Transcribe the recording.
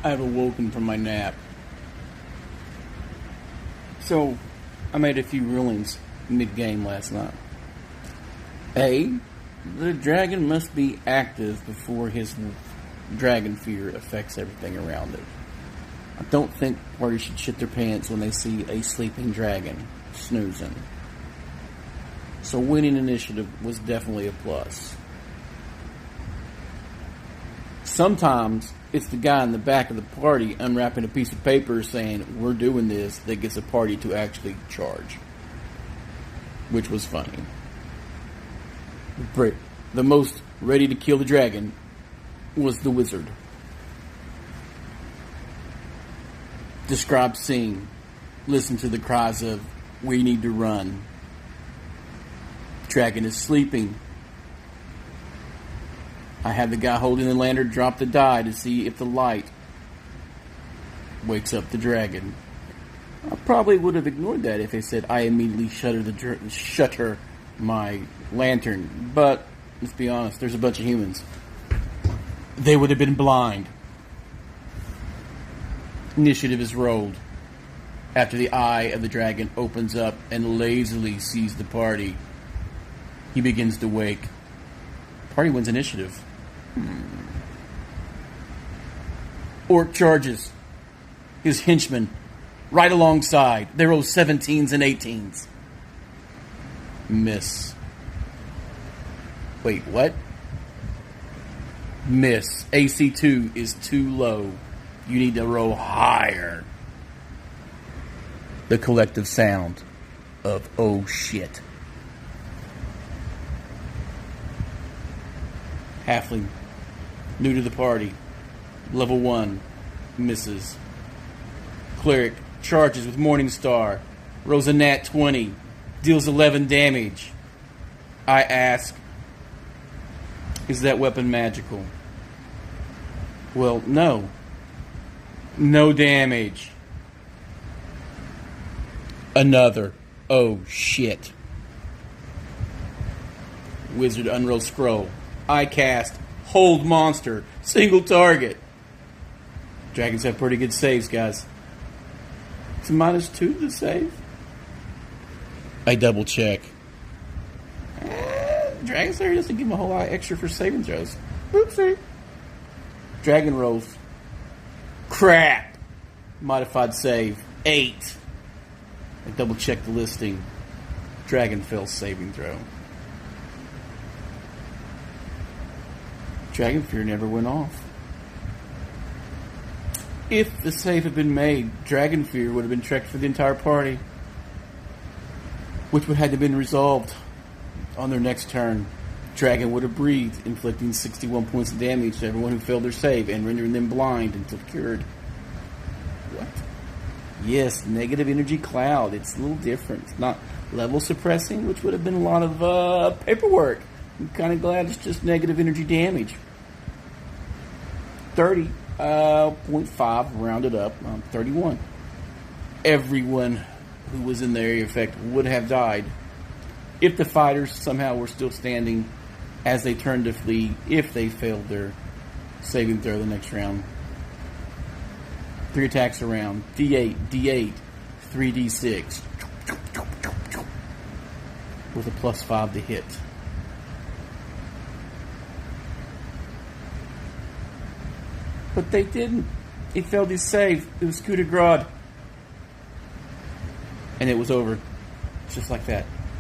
I've awoken from my nap. So, I made a few rulings mid-game last night. A, the dragon must be active before his dragon fear affects everything around it. I don't think parties should shit their pants when they see a sleeping dragon snoozing. So winning initiative was definitely a plus. Sometimes it's the guy in the back of the party unwrapping a piece of paper saying, "We're doing this," that gets a party to actually charge. Which was funny. The most ready to kill the dragon was the wizard. Describe scene. Listen to the cries of, "We need to run." Dragon is sleeping. I had the guy holding the lantern drop the die to see if the light wakes up the dragon. I probably would have ignored that if they said I immediately shutter my lantern. But let's be honest, there's a bunch of humans. They would have been blind. Initiative is rolled. After the eye of the dragon opens up and lazily sees the party, he begins to wake. Party wins initiative. Orc charges. His henchmen right alongside. They roll 17s and 18s. Miss. Wait, what? Miss. AC2 is too low. You need to roll higher. The collective sound of "oh shit." Halfling, new to the party, level 1, misses. Cleric charges with Morningstar, rolls a nat 20, deals 11 damage. I ask, is that weapon magical? Well, no. No damage. Another "oh shit." Wizard unroll scroll. I cast hold monster, single target. Dragons have pretty good saves, guys. It's a -2 to the save. I double check. Dragon Slayer doesn't give him a whole lot extra for saving throws. Oopsie. Dragon rolls. Crap. Modified save 8. I double check the listing. Dragon fails saving throw. Dragon Fear never went off. If the save had been made, Dragon Fear would have been checked for the entire party, which would have had to been resolved on their next turn. Dragon would have breathed, inflicting 61 points of damage to everyone who failed their save and rendering them blind until cured. What? Yes, negative energy cloud. It's a little different. It's not level suppressing, which would have been a lot of paperwork. I'm kind of glad it's just negative energy damage. 30.5 rounded up, 31. Everyone who was in the area effect would have died if the fighters somehow were still standing as they turned to flee, if they failed their saving throw the next round. 3 attacks a round. D8, D8, 3D6. With a +5 to hit. But they didn't. He failed his save. It was coup de grace. And it was over. Just like that.